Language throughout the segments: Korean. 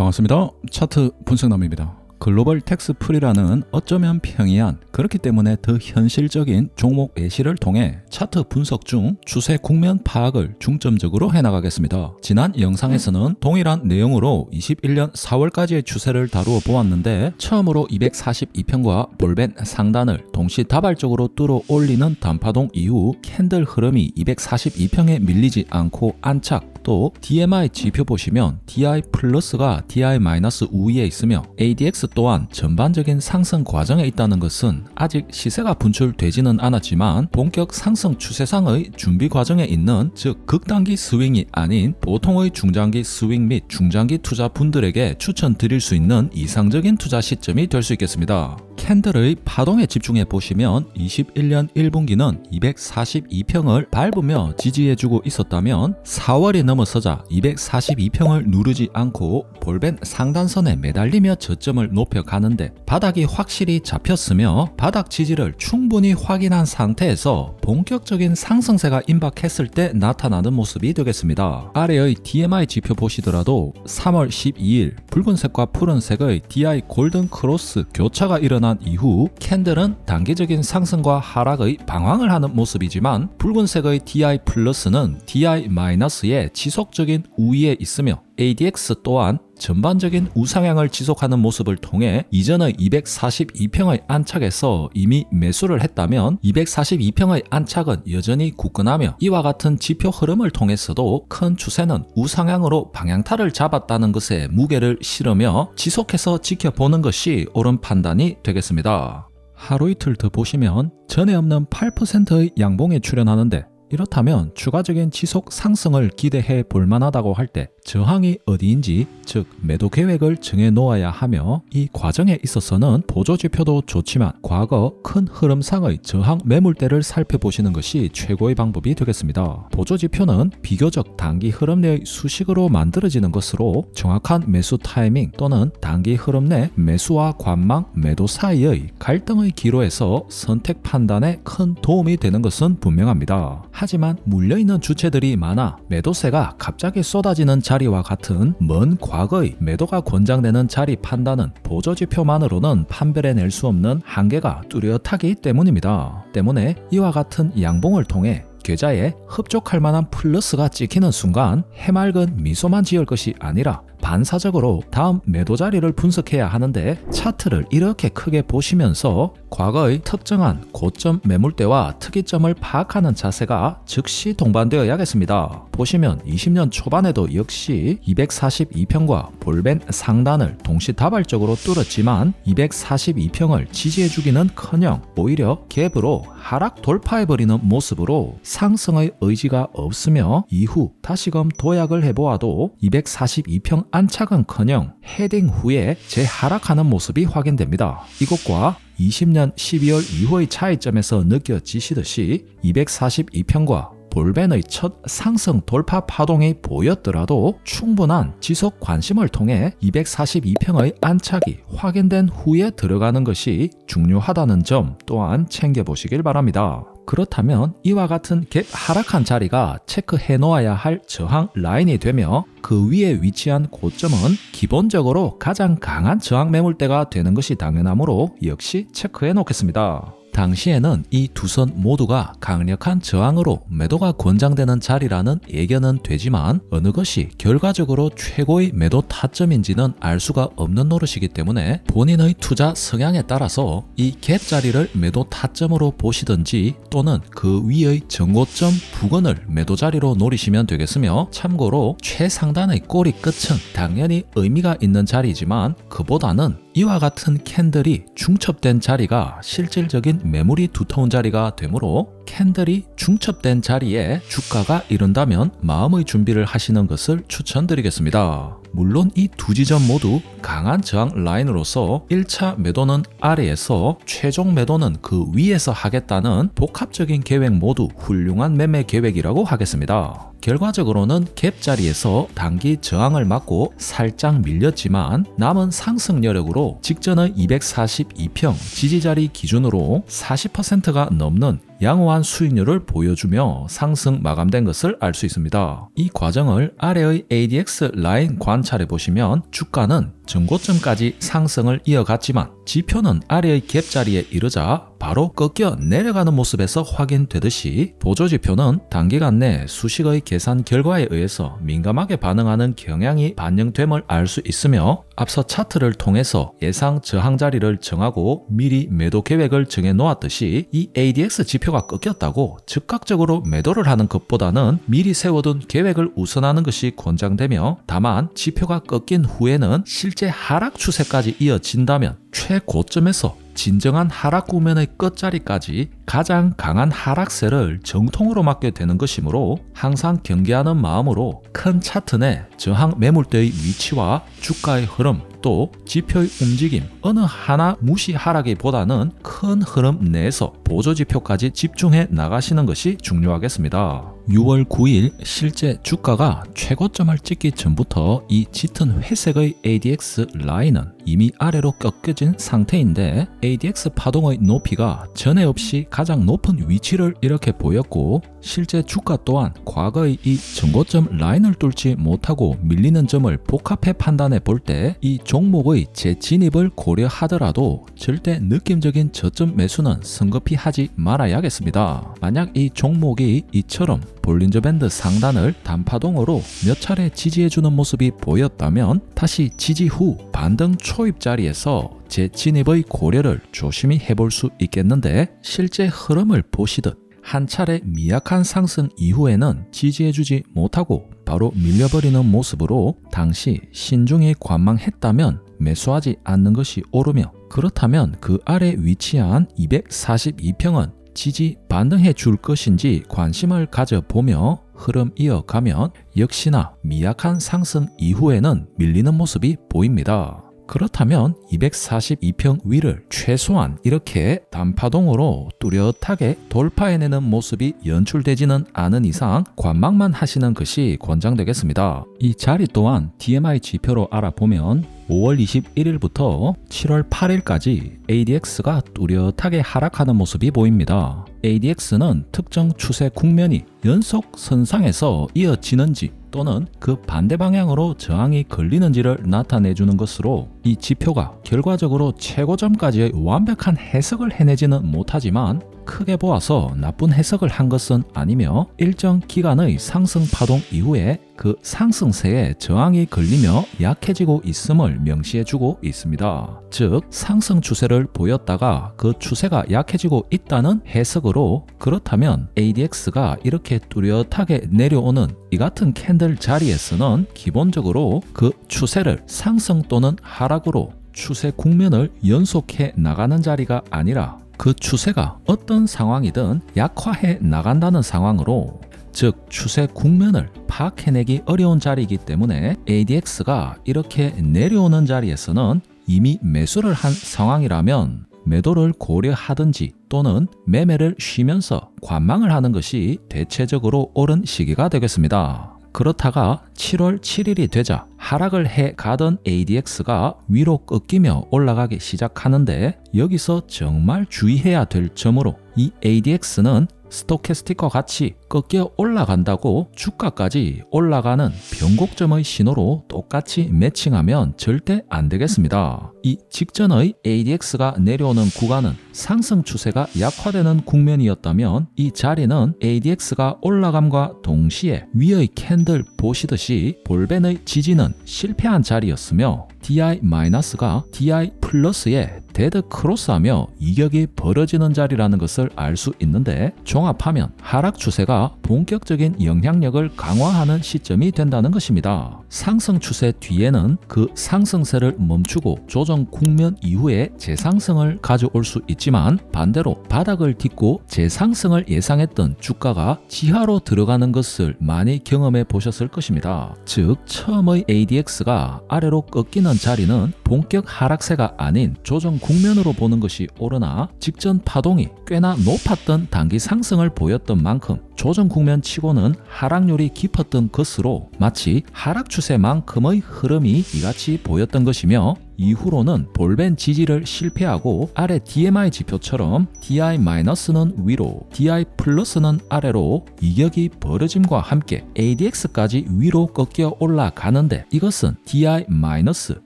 반갑습니다. 차트 분석남입니다. 글로벌 텍스 프리라는 어쩌면 평이한, 그렇기 때문에 더 현실적인 종목 예시를 통해 차트 분석 중 추세 국면 파악을 중점적으로 해나가겠습니다. 지난 영상에서는 동일한 내용으로 21년 4월까지의 추세를 다루어 보았는데, 처음으로 242평과 볼벤 상단을 동시다발적으로 뚫어 올리는 단파동 이후 캔들 흐름이 242평에 밀리지 않고 안착, 또 DMI 지표 보시면 DI 플러스가 DI 마이너스 우위에 있으며 ADX 또한 전반적인 상승 과정에 있다는 것은 아직 시세가 분출되지는 않았지만 본격 상승 추세상의 준비 과정에 있는, 즉 극단기 스윙이 아닌 보통의 중장기 스윙 및 중장기 투자분들에게 추천드릴 수 있는 이상적인 투자 시점이 될 수 있겠습니다. 캔들의 파동에 집중해 보시면 21년 1분기는 242평을 밟으며 지지해주고 있었다면 4월이 넘어서자 242평을 누르지 않고 볼벤 상단선에 매달리며 저점을 높여가는데 바닥이 확실히 잡혔으며 바닥 지지를 충분히 확인한 상태에서 본격적인 상승세가 임박했을 때 나타나는 모습이 되겠습니다. 아래의 DMI 지표 보시더라도 3월 12일 붉은색과 푸른색의 DI 골든 크로스 교차가 일어난 이후 캔들은 단기적인 상승과 하락의 방황을 하는 모습이지만, 붉은색의 DI 플러스는 DI 마이너스의 지속적인 우위에 있으며 ADX 또한 전반적인 우상향을 지속하는 모습을 통해 이전의 242평의 안착에서 이미 매수를 했다면 242평의 안착은 여전히 굳건하며 이와 같은 지표 흐름을 통해서도 큰 추세는 우상향으로 방향타를 잡았다는 것에 무게를 실으며 지속해서 지켜보는 것이 옳은 판단이 되겠습니다. 하루 이틀 더 보시면 전에 없는 8%의 양봉에 출현하는데, 이렇다면 추가적인 지속 상승을 기대해 볼 만하다고 할 때 저항이 어디인지, 즉 매도 계획을 정해 놓아야 하며, 이 과정에 있어서는 보조지표도 좋지만 과거 큰 흐름상의 저항 매물대를 살펴보시는 것이 최고의 방법이 되겠습니다. 보조지표는 비교적 단기 흐름 내의 수식으로 만들어지는 것으로 정확한 매수 타이밍 또는 단기 흐름 내 매수와 관망, 매도 사이의 갈등의 기로에서 선택 판단에 큰 도움이 되는 것은 분명합니다. 하지만 물려있는 주체들이 많아 매도세가 갑자기 쏟아지는 자리와 같은 먼 과거의 매도가 권장되는 자리 판단은 보조지표만으로는 판별해낼 수 없는 한계가 뚜렷하기 때문입니다. 때문에 이와 같은 양봉을 통해 계좌에 흡족할 만한 플러스가 찍히는 순간 해맑은 미소만 지을 것이 아니라 반사적으로 다음 매도 자리를 분석해야 하는데, 차트를 이렇게 크게 보시면서 과거의 특정한 고점 매물대와 특이점을 파악하는 자세가 즉시 동반되어야겠습니다. 보시면 20년 초반에도 역시 242평과 볼벤 상단을 동시다발적으로 뚫었지만 242평을 지지해주기는커녕 오히려 갭으로 하락 돌파해버리는 모습으로 상승의 의지가 없으며, 이후 다시금 도약을 해보아도 242평 안착은커녕 헤딩 후에 재하락하는 모습이 확인됩니다. 이것과 20년 12월 이후의 차이점에서 느껴지시듯이 242평과 볼벤의 첫 상승 돌파 파동이 보였더라도 충분한 지속 관심을 통해 242평의 안착이 확인된 후에 들어가는 것이 중요하다는 점 또한 챙겨보시길 바랍니다. 그렇다면 이와 같은 갭 하락한 자리가 체크해 놓아야 할 저항 라인이 되며, 그 위에 위치한 고점은 기본적으로 가장 강한 저항 매물대가 되는 것이 당연하므로 역시 체크해 놓겠습니다. 당시에는 이 두 선 모두가 강력한 저항으로 매도가 권장되는 자리라는 예견은 되지만, 어느 것이 결과적으로 최고의 매도 타점인지는 알 수가 없는 노릇이기 때문에 본인의 투자 성향에 따라서 이 갭 자리를 매도 타점으로 보시든지 또는 그 위의 정고점 부근을 매도 자리로 노리시면 되겠으며, 참고로 최상단의 꼬리 끝은 당연히 의미가 있는 자리지만 그보다는 이와 같은 캔들이 중첩된 자리가 실질적인 매물이 두터운 자리가 되므로, 캔들이 중첩된 자리에 주가가 이른다면 마음의 준비를 하시는 것을 추천드리겠습니다. 물론 이 두 지점 모두 강한 저항 라인으로서 1차 매도는 아래에서 최종 매도는 그 위에서 하겠다는 복합적인 계획 모두 훌륭한 매매 계획이라고 하겠습니다. 결과적으로는 갭 자리에서 단기 저항을 맞고 살짝 밀렸지만 남은 상승 여력으로 직전의 242평 지지자리 기준으로 40%가 넘는 양호한 수익률을 보여주며 상승 마감된 것을 알 수 있습니다. 이 과정을 아래의 ADX 라인 관찰해 보시면 주가는 전고점까지 상승을 이어갔지만 지표는 아래의 갭 자리에 이르자 바로 꺾여 내려가는 모습에서 확인되듯이 보조지표는 단기간 내 수식의 계산 결과에 의해서 민감하게 반응하는 경향이 반영됨을 알 수 있으며 앞서 차트를 통해서 예상 저항 자리를 정하고 미리 매도 계획을 정해 놓았듯이 이 ADX 지표가 꺾였다고 즉각적으로 매도를 하는 것보다는 미리 세워둔 계획을 우선하는 것이 권장되며 다만 지표가 꺾인 후에는 실제 하락 추세까지 이어진다면 최고점에서 진정한 하락 국면의 끝자리까지 가장 강한 하락세를 정통으로 맞게 되는 것이므로 항상 경계하는 마음으로 큰 차트 내 저항 매물대의 위치와 주가의 흐름 또 지표의 움직임 어느 하나 무시하라기보다는 큰 흐름 내에서 보조지표까지 집중해 나가시는 것이 중요하겠습니다. 6월 9일 실제 주가가 최고점을 찍기 전부터 이 짙은 회색의 ADX 라인은 이미 아래로 꺾여진 상태인데 ADX 파동의 높이가 전에 없이 가장 높은 위치를 이렇게 보였고 실제 주가 또한 과거의 이 전고점 라인을 뚫지 못하고 밀리는 점을 복합해 판단해 볼 때 이 종목의 재진입을 고려하더라도 절대 느낌적인 저점 매수는 성급히 하지 말아야겠습니다. 만약 이 종목이 이처럼 볼린저 밴드 상단을 단파동으로 몇 차례 지지해주는 모습이 보였다면 다시 지지 후 반등 초입 자리에서 재진입의 고려를 조심히 해볼 수 있겠는데 실제 흐름을 보시듯 한 차례 미약한 상승 이후에는 지지해주지 못하고 바로 밀려버리는 모습으로 당시 신중히 관망했다면 매수하지 않는 것이 옳으며 그렇다면 그 아래 위치한 242평은 지지 반등해 줄 것인지 관심을 가져보며 흐름 이어가면 역시나 미약한 상승 이후에는 밀리는 모습이 보입니다. 그렇다면 242평 위를 최소한 이렇게 단파동으로 뚜렷하게 돌파해내는 모습이 연출되지는 않은 이상 관망만 하시는 것이 권장되겠습니다. 이 자리 또한 DMI 지표로 알아보면 5월 21일부터 7월 8일까지 ADX가 뚜렷하게 하락하는 모습이 보입니다. ADX는 특정 추세 국면이 연속 선상에서 이어지는지 또는 그 반대 방향으로 저항이 걸리는지를 나타내주는 것으로 이 지표가 결과적으로 최고점까지의 완벽한 해석을 해내지는 못하지만 크게 보아서 나쁜 해석을 한 것은 아니며 일정 기간의 상승 파동 이후에 그 상승세에 저항이 걸리며 약해지고 있음을 명시해주고 있습니다. 즉 상승 추세를 보였다가 그 추세가 약해지고 있다는 해석으로 그렇다면 ADX가 이렇게 뚜렷하게 내려오는 이 같은 캔들 자리에서는 기본적으로 그 추세를 상승 또는 하락으로 추세 국면을 연속해 나가는 자리가 아니라 그 추세가 어떤 상황이든 약화해 나간다는 상황으로 즉 추세 국면을 파악해내기 어려운 자리이기 때문에 ADX가 이렇게 내려오는 자리에서는 이미 매수를 한 상황이라면 매도를 고려하든지 또는 매매를 쉬면서 관망을 하는 것이 대체적으로 옳은 시기가 되겠습니다. 그렇다가 7월 7일이 되자 하락을 해 가던 ADX가 위로 꺾이며 올라가기 시작하는데 여기서 정말 주의해야 될 점으로 이 ADX는 스토캐스틱과 같이 꺾여 올라간다고 주가까지 올라가는 변곡점의 신호로 똑같이 매칭하면 절대 안 되겠습니다. 이 직전의 ADX가 내려오는 구간은 상승 추세가 약화되는 국면이었다면 이 자리는 ADX가 올라감과 동시에 위의 캔들 보시듯이 볼벤의 지지는 실패한 자리였으며 DI-가 DI+에 데드 크로스하며 이격이 벌어지는 자리라는 것을 알 수 있는데 종합하면 하락 추세가 본격적인 영향력을 강화하는 시점이 된다는 것입니다. 상승 추세 뒤에는 그 상승세를 멈추고 조정 국면 이후에 재상승을 가져올 수 있지만 반대로 바닥을 딛고 재상승을 예상했던 주가가 지하로 들어가는 것을 많이 경험해 보셨을 것입니다. 즉 처음의 ADX가 아래로 꺾이는 자리는 본격 하락세가 아닌 조정 국면으로 보는 것이 옳으나 직전 파동이 꽤나 높았던 단기 상승을 보였던 만큼 조정 국면 치고는 하락률이 깊었던 것으로 마치 하락 추세만큼의 흐름이 이같이 보였던 것이며, 이후로는 볼벤 지지를 실패하고 아래 DMI 지표처럼 DI-는 위로, DI+는 아래로 이격이 벌어짐과 함께 ADX까지 위로 꺾여 올라가는데, 이것은 DI-,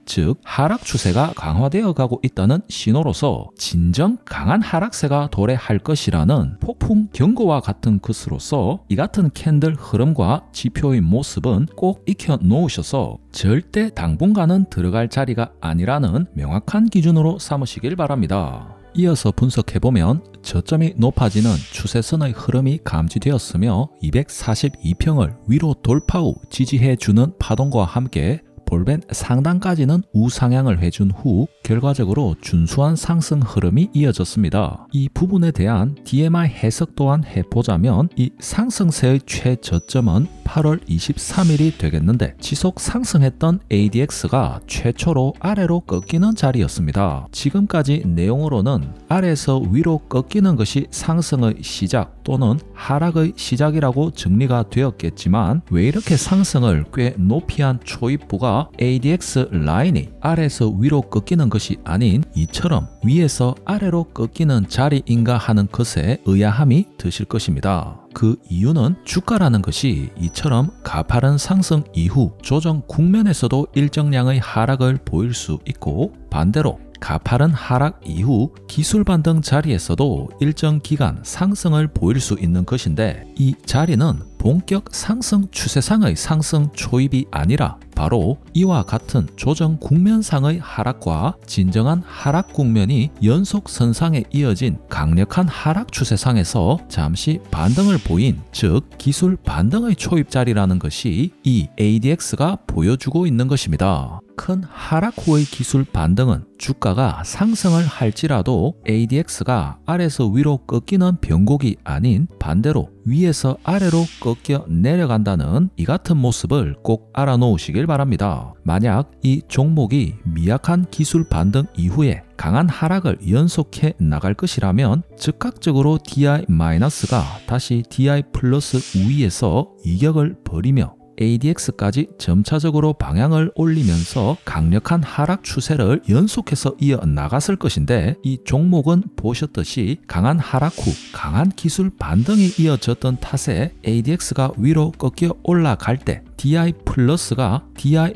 즉 하락 추세가 강화되어 가고 있다는 신호로서 진정 강한 하락세가 도래할 것이라는 폭풍 경고와 같은 것으로서 이 같은 캔들 흐름과 지표의 모습은 꼭 익혀 놓으셔서 절대 당분간은 들어갈 자리가 아니라는 명확한 기준으로 삼으시길 바랍니다. 이어서 분석해보면 저점이 높아지는 추세선의 흐름이 감지되었으며 242평을 위로 돌파 후 지지해주는 파동과 함께 볼벤 상단까지는 우상향을 해준 후 결과적으로 준수한 상승 흐름이 이어졌습니다. 이 부분에 대한 DMI 해석 또한 해보자면 이 상승세의 최저점은 8월 23일이 되겠는데, 지속 상승했던 ADX가 최초로 아래로 꺾이는 자리였습니다. 지금까지 내용으로는 아래에서 위로 꺾이는 것이 상승의 시작 또는 하락의 시작이라고 정리가 되었겠지만, 왜 이렇게 상승을 꽤 높이 한 초입부가 ADX 라인이 아래에서 위로 꺾이는 것이 아닌 이처럼 위에서 아래로 꺾이는 자리인가 하는 것에 의아함이 드실 것입니다. 그 이유는 주가라는 것이 이처럼 가파른 상승 이후 조정 국면에서도 일정량의 하락을 보일 수 있고, 반대로 가파른 하락 이후 기술 반등 자리에서도 일정 기간 상승을 보일 수 있는 것인데, 이 자리는 본격 상승 추세상의 상승 초입이 아니라 바로 이와 같은 조정 국면상의 하락과 진정한 하락 국면이 연속 선상에 이어진 강력한 하락 추세상에서 잠시 반등을 보인, 즉 기술 반등의 초입 자리라는 것이 이 ADX가 보여주고 있는 것입니다. 큰 하락 후의 기술 반등은 주가가 상승을 할지라도 ADX가 아래에서 위로 꺾이는 변곡이 아닌 반대로 위에서 아래로 꺾여 내려간다는 이 같은 모습을 꼭 알아놓으시길 바랍니다. 만약 이 종목이 미약한 기술 반등 이후에 강한 하락을 연속해 나갈 것이라면 즉각적으로 DI-가 다시 DI+ 위에서 이격을 벌이며 ADX까지 점차적으로 방향을 올리면서 강력한 하락 추세를 연속해서 이어나갔을 것인데, 이 종목은 보셨듯이 강한 하락 후 강한 기술 반등이 이어졌던 탓에 ADX가 위로 꺾여 올라갈 때 DI+가 DI-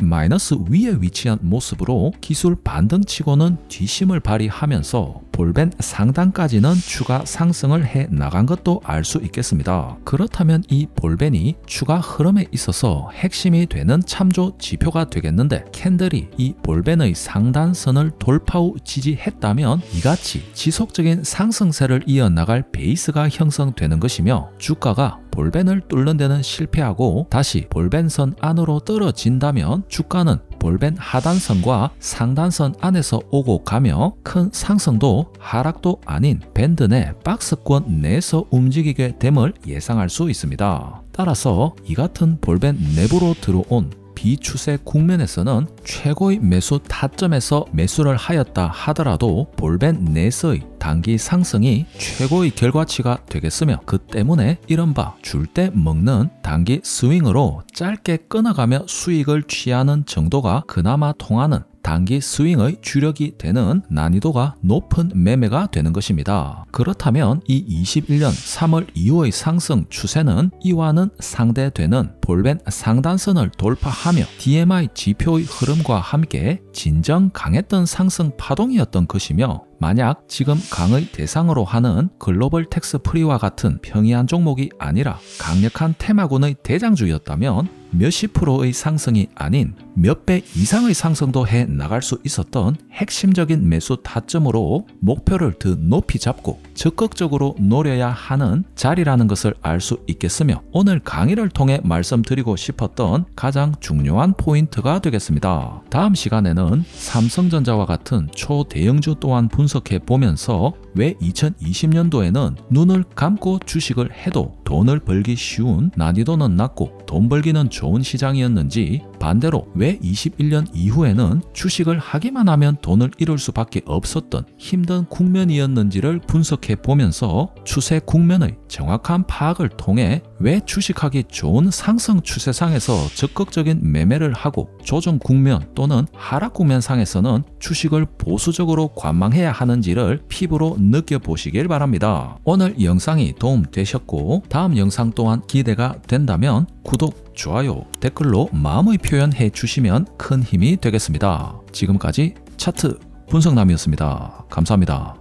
위에 위치한 모습으로 기술 반등치고는 뒷심을 발휘하면서 볼벤 상단까지는 추가 상승을 해 나간 것도 알 수 있겠습니다. 그렇다면 이 볼벤이 추가 흐름에 있어서 핵심이 되는 참조 지표가 되겠는데, 캔들이 이 볼벤의 상단선을 돌파 후 지지했다면 이같이 지속적인 상승세를 이어나갈 베이스가 형성되는 것이며, 주가가 볼벤을 뚫는 데는 실패하고 다시 볼벤선 안으로 떨어진다면 주가는 볼벤 하단선과 상단선 안에서 오고 가며 큰 상승도 하락도 아닌 밴드 내 박스권 내에서 움직이게 됨을 예상할 수 있습니다. 따라서 이 같은 볼벤 내부로 들어온 비추세 국면에서는 최고의 매수 타점에서 매수를 하였다 하더라도 볼벤 내에서의 단기 상승이 최고의 결과치가 되겠으며, 그 때문에 이른바 줄 때 먹는 단기 스윙으로 짧게 끊어가며 수익을 취하는 정도가 그나마 통하는 단기 스윙의 주력이 되는 난이도가 높은 매매가 되는 것입니다. 그렇다면 이 21년 3월 이후의 상승 추세는 이와는 상대되는 볼벤 상단선을 돌파하며 DMI 지표의 흐름과 함께 진정 강했던 상승 파동이었던 것이며, 만약 지금 강의 대상으로 하는 글로벌 텍스 프리와 같은 평이한 종목이 아니라 강력한 테마군의 대장주였다면 몇십 프로의 상승이 아닌 몇 배 이상의 상승도 해 나갈 수 있었던 핵심적인 매수 타점으로 목표를 더 높이 잡고 적극적으로 노려야 하는 자리라는 것을 알 수 있겠으며, 오늘 강의를 통해 말씀드리고 싶었던 가장 중요한 포인트가 되겠습니다. 다음 시간에는 삼성전자와 같은 초대형주 또한 분석해 보면서 왜 2020년도에는 눈을 감고 주식을 해도 돈을 벌기 쉬운, 난이도는 낮고 돈 벌기는 좋은 시장이었는지, 반대로 왜 21년 이후에는 주식을 하기만 하면 돈을 잃을 수밖에 없었던 힘든 국면이었는지를 분석해 보면서 추세 국면의 정확한 파악을 통해 왜 주식하기 좋은 상승 추세상에서 적극적인 매매를 하고 조정 국면 또는 하락 국면상에서는 주식을 보수적으로 관망해야 하는지를 피부로 느껴보시길 바랍니다. 오늘 영상이 도움되셨고 다음 영상 또한 기대가 된다면 구독, 좋아요, 댓글로 마음의 표현해 주시면 큰 힘이 되겠습니다. 지금까지 차트 분석남이었습니다. 감사합니다.